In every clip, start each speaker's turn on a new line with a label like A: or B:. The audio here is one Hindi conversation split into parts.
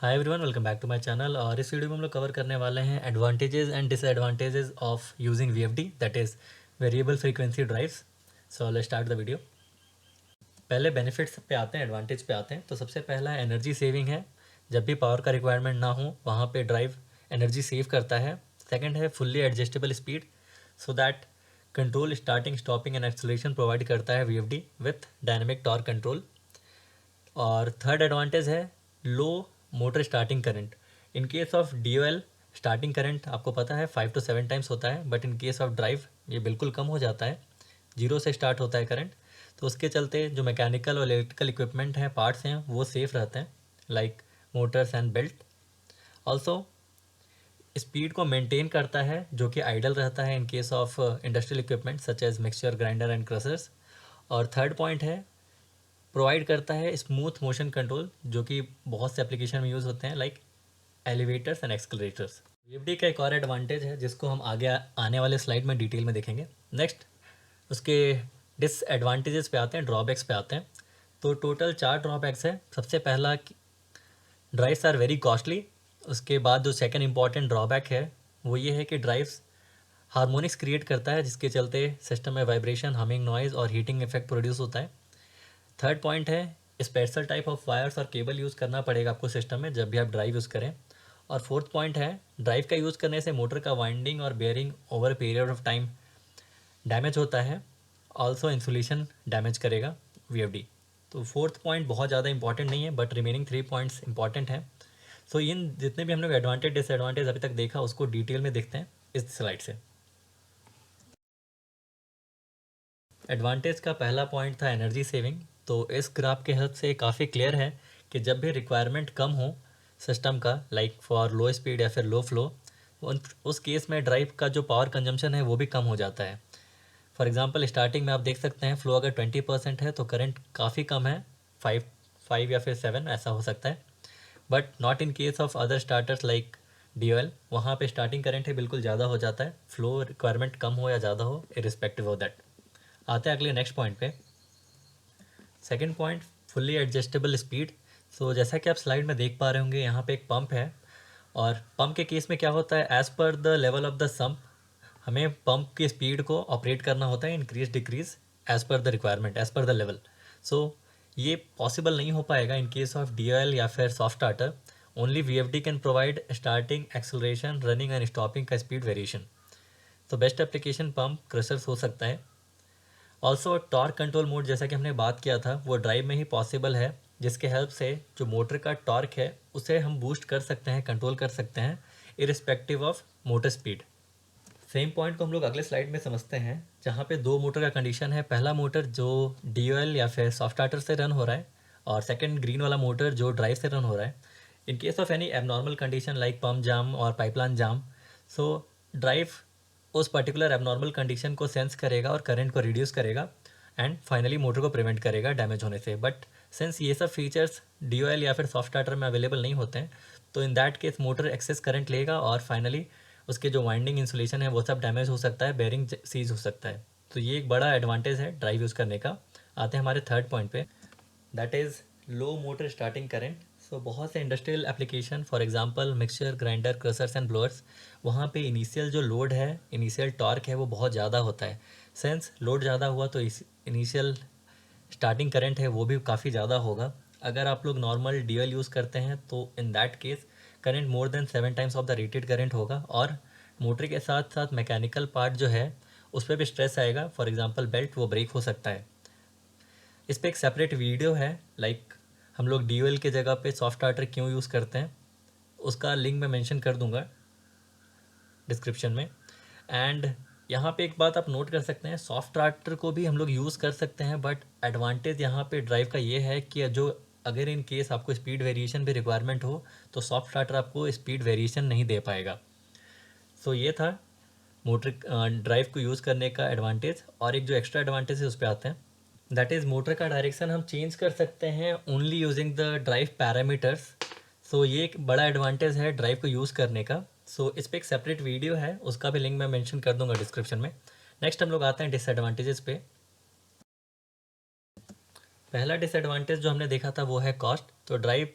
A: Hi everyone, welcome back to my channel. और इस वीडियो में हम लोग कवर करने वाले हैं advantages and disadvantages of using VFD, that is variable frequency drives. So let's start the video. पहले बेनिफिट्स पे आते हैं, एडवांटेज पे आते हैं। तो सबसे पहला एनर्जी सेविंग है। जब भी पावर का रिक्वायरमेंट ना हो वहाँ पे ड्राइव एनर्जी सेव करता है। सेकेंड है fully adjustable speed, so that control starting, stopping and acceleration provide करता है VFD with dynamic torque control. और थर्ड एडवांटेज है low motor starting current. In case of DOL starting current आपको पता है 5 to 7 टाइम्स होता है, but in case of drive ये बिल्कुल कम हो जाता है, 0 से स्टार्ट होता है करंट। तो उसके चलते जो मैकेनिकल और इलेक्ट्रिकल इक्विपमेंट हैं, पार्ट्स हैं, वो सेफ रहते हैं, like motors and belt. Also speed को मेंटेन करता है जो कि आइडल रहता है in case of industrial equipment such as mixture grinder and crushers. और थर्ड पॉइंट है प्रोवाइड करता है स्मूथ मोशन कंट्रोल, जो कि बहुत से एप्लीकेशन में यूज़ होते हैं, लाइक एलिवेटर्स एंड एक्सकलेटर्स। वीएफडी का एक और एडवांटेज है जिसको हम आगे आने वाले स्लाइड में डिटेल में देखेंगे। नेक्स्ट उसके डिसएडवांटेजेस पे आते हैं, ड्रॉबैक्स पे आते हैं। तो टोटल 4 ड्रॉबैक्स है। सबसे पहला, ड्राइव्स आर वेरी कॉस्टली। उसके बाद जो सेकंड इंपॉर्टेंट ड्रॉबैक है वो ये है कि ड्राइव्स हार्मोनिक्स क्रिएट करता है, जिसके चलते सिस्टम में वाइब्रेशन, हमिंग, नॉइज़ और हीटिंग इफेक्ट प्रोड्यूस होता है। थर्ड पॉइंट है स्पेशल टाइप ऑफ वायर्स और केबल यूज़ करना पड़ेगा आपको सिस्टम में जब भी आप ड्राइव यूज़ करें। और फोर्थ पॉइंट है ड्राइव का यूज़ करने से मोटर का वाइंडिंग और bearing over period of time damage होता है। ऑल्सो इंसुलेशन डैमेज करेगा वीएफडी। तो फोर्थ पॉइंट बहुत ज़्यादा इंपॉर्टेंट नहीं है, बट रिमेनिंग 3 पॉइंट्स इंपॉर्टेंट हैं। सो इन जितने भी हम लोग एडवांटेज डिसएडवांटेज अभी तक देखा उसको डिटेल में देखते हैं इस स्लाइड से। एडवांटेज का पहला पॉइंट था एनर्जी सेविंग। तो इस ग्राफ के हेल्प से काफ़ी क्लियर है कि जब भी रिक्वायरमेंट कम हो सिस्टम का, लाइक फॉर लो स्पीड या फिर लो फ्लो, उस केस में ड्राइव का जो पावर कंजम्पशन है वो भी कम हो जाता है। फॉर एग्जांपल स्टार्टिंग में आप देख सकते हैं फ्लो अगर 20% है तो करंट काफ़ी कम है, 5 या फिर 7 ऐसा हो सकता है। But not in case of other starters like DOL, वहाँ पे स्टार्टिंग करंट है बिल्कुल ज़्यादा हो जाता है, फ्लो रिक्वायरमेंट कम हो या ज़्यादा हो, इरिस्पेक्टिव ऑफ दैट। आते हैं अगले नेक्स्ट पॉइंट पे। Second point, fully adjustable speed. So जैसा कि आप स्लाइड में देख पा रहे होंगे यहाँ पे एक पंप है, और पंप के केस में क्या होता है, as per the level of the sump हमें पंप की स्पीड को ऑपरेट करना होता है, increase decrease as per the requirement, as per the level. So ये पॉसिबल नहीं हो पाएगा इन केस ऑफ डीओएल या फिर soft starter. Only VFD can provide starting, acceleration, running and stopping का स्पीड वेरिएशन। तो बेस्ट एप्लीकेशन पंप क्रशर्स हो सकता है। ऑल्सो टॉर्क कंट्रोल मोड, जैसा कि हमने बात किया था, वो ड्राइव में ही पॉसिबल है, जिसके हेल्प से जो मोटर का टॉर्क है उसे हम बूस्ट कर सकते हैं, कंट्रोल कर सकते हैं, irrespective of motor speed. Same point को हम लोग अगले स्लाइड में समझते हैं, जहाँ पे दो मोटर का कंडीशन है। पहला मोटर जो डीओएल या फिर सॉफ्ट स्टार्टर से रन हो रहा है, और सेकंड ग्रीन वाला मोटर जो ड्राइव से रन हो रहा है। In case of any abnormal condition like pump jam और पाइपलाइन जाम, सो ड्राइव उस पर्टिकुलर एबनॉर्मल कंडीशन को सेंस करेगा और करंट को रिड्यूस करेगा, एंड फाइनली मोटर को प्रिवेंट करेगा डैमेज होने से। बट सिंस ये सब फीचर्स डीओएल या फिर सॉफ्ट स्टार्टर में अवेलेबल नहीं होते हैं, तो in that case motor excess current लेगा और फाइनली उसके जो वाइंडिंग इंसुलेशन है वो सब डैमेज हो सकता है, बेयरिंग सीज हो सकता है। तो ये एक बड़ा एडवांटेज है ड्राइव यूज़ करने का। आते हैं हमारे थर्ड पॉइंट पे, that is low motor starting current. So बहुत से industrial application, for example mixture grinder, crushers and blowers, वहाँ पे इनिशियल जो लोड है, इनिशियल टॉर्क है, वो बहुत ज़्यादा होता है। सेंस लोड ज़्यादा हुआ तो इनिशियल स्टार्टिंग करंट है वो भी काफ़ी ज़्यादा होगा। अगर आप लोग नॉर्मल डीएल यूज़ करते हैं तो in that case current more than 7 times of the rated current होगा, और मोटर के साथ साथ मैकेनिकल पार्ट जो है उस पर भी स्ट्रेस आएगा। फॉर एग्जांपल बेल्ट वो ब्रेक हो सकता है। इस पर एक सेपरेट वीडियो है, लाइक हम लोग डीओएल के जगह पे सॉफ्ट स्टार्टर क्यों यूज़ करते हैं, उसका लिंक मैं मेंशन कर दूंगा डिस्क्रिप्शन में। एंड यहाँ पे एक बात आप नोट कर सकते हैं, सॉफ्ट स्टार्टर को भी हम लोग यूज़ कर सकते हैं, बट एडवांटेज यहाँ पे ड्राइव का ये है कि जो अगर इन केस आपको स्पीड वेरिएशन भी रिक्वायरमेंट हो तो सॉफ्ट स्टार्टर आपको स्पीड वेरिएशन नहीं दे पाएगा। सो ये था मोटर ड्राइव को यूज़ करने का एडवांटेज। और एक जो एक्स्ट्रा एडवांटेज है उस पर आते हैं, दैट इज़ मोटर का डायरेक्शन हम चेंज कर सकते हैं only using the drive parameters. So ये एक बड़ा एडवांटेज है ड्राइव को यूज़ करने का। सो इस पर एक सेपरेट वीडियो है, उसका भी लिंक मैं मेंशन कर दूंगा डिस्क्रिप्शन में। नेक्स्ट हम लोग आते हैं डिसएडवांटेजेस पे। पहला डिसएडवांटेज जो हमने देखा था वो है कॉस्ट। तो ड्राइव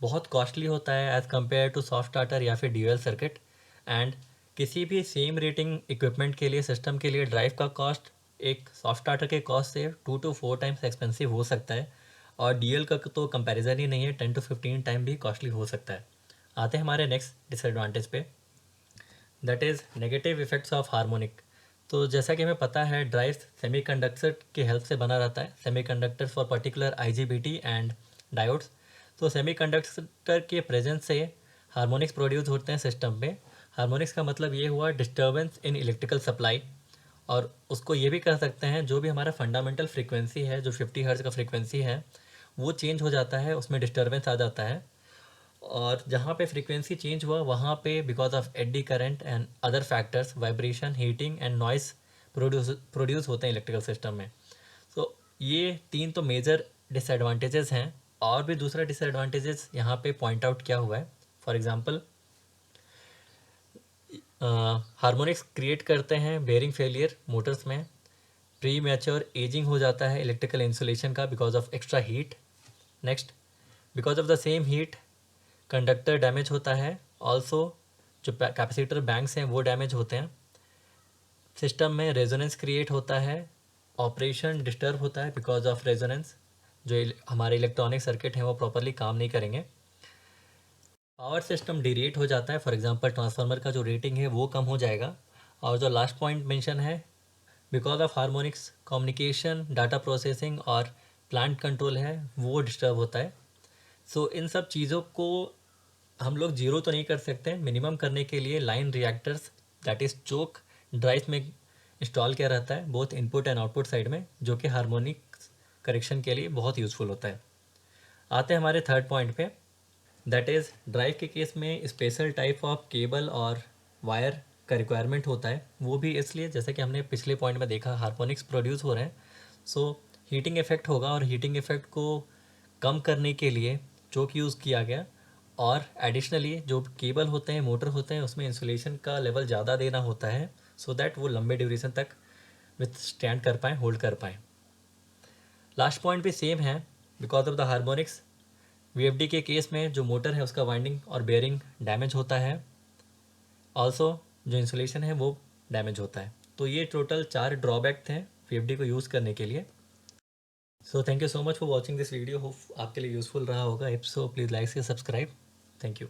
A: बहुत कॉस्टली होता है as compare to soft starter या फिर ड्यूअल सर्किट। एंड किसी भी सेम रेटिंग इक्विपमेंट के लिए, सिस्टम के लिए ड्राइव का कॉस्ट एक सॉफ्ट स्टार्टर के कॉस्ट से 2 to 4 टाइम्स एक्सपेंसिव हो सकता है, और डीएल का तो कंपैरिजन ही नहीं है, 10 to 15 टाइम भी कॉस्टली हो सकता है। आते हैं हमारे नेक्स्ट डिसएडवांटेज पे, that is negative effects of harmonic. तो जैसा कि हमें पता है ड्राइव सेमीकंडक्टर की हेल्प से बना रहता है, semiconductor for particular IGBT and diodes. तो सेमीकंडक्टर के प्रेजेंस से हार्मोनिक्स प्रोड्यूस होते हैं सिस्टम में। हार्मोनिक्स का मतलब ये हुआ डिस्टर्बेंस इन इलेक्ट्रिकल सप्लाई, और उसको ये भी कह सकते हैं जो भी हमारा फंडामेंटल फ्रीक्वेंसी है, जो 50 हर्ट्ज का फ्रीक्वेंसी है, वो चेंज हो जाता है, उसमें डिस्टर्बेंस आ जाता है। और जहाँ पे फ्रीक्वेंसी चेंज हुआ वहाँ पे because of eddy current and other factors, vibration, heating and noise produce होते हैं इलेक्ट्रिकल सिस्टम में। तो ये 3 तो मेजर डिसएडवांटेजेस हैं। और भी दूसरा डिसएडवांटेजेस यहाँ पे पॉइंट आउट किया हुआ है। फॉर एग्जांपल, हार्मोनिक्स क्रिएट करते हैं बेयरिंग फेलियर मोटर्स में, प्री मैच्योर एजिंग हो जाता है इलेक्ट्रिकल इंसुलेशन का because of extra heat. Next, because of the same heat conductor damage होता है, ऑल्सो जो कैपेसिटर बैंक्स हैं वो डैमेज होते हैं, सिस्टम में रेजोनेंस क्रिएट होता है, ऑपरेशन डिस्टर्ब होता है बिकॉज ऑफ रेजोनेंस, जो हमारे इलेक्ट्रॉनिक सर्किट हैं वो प्रॉपरली काम नहीं करेंगे, पावर सिस्टम डिरेट हो जाता है, फॉर एग्जांपल ट्रांसफार्मर का जो रेटिंग है वो कम हो जाएगा। और जो लास्ट पॉइंट मेंशन है, because of harmonics communication, data processing और प्लांट कंट्रोल है वो डिस्टर्ब होता है। सो इन सब चीज़ों को हम लोग जीरो तो नहीं कर सकते, मिनिमम करने के लिए line reactors that is choke drive में इंस्टॉल किया रहता है both input and output side में, जो कि हार्मोनिक करेक्शन के लिए बहुत यूज़फुल होता है। आते हैं हमारे थर्ड पॉइंट पे, दैट इज़ ड्राइव के केस में स्पेशल टाइप ऑफ केबल और वायर का रिक्वायरमेंट होता है। वो भी इसलिए, जैसे कि हमने पिछले पॉइंट में देखा, हार्मोनिक्स प्रोड्यूस हो रहे हैं, सो हीटिंग इफेक्ट होगा, और हीटिंग इफेक्ट को कम करने के लिए चोक यूज़ किया गया। और एडिशनली जो केबल होते हैं, मोटर होते हैं, उसमें इंसुलेशन का लेवल ज़्यादा देना होता है सो दैट वो लंबे ड्यूरेशन तक विथ स्टैंड कर पाएँ, होल्ड कर पाएँ। लास्ट पॉइंट भी सेम है, because of the harmonics VFD के केस में जो मोटर है उसका वाइंडिंग और बेयरिंग डैमेज होता है, ऑल्सो जो इंसुलेशन है वो डैमेज होता है। तो ये टोटल 4 ड्रॉबैक थे वीएफडी को यूज़ करने के लिए। So thank you so much for watching this video, hope आपके लिए यूज़फुल रहा होगा। इफ सो प्लीज़ लाइक से सब्सक्राइब। Thank you.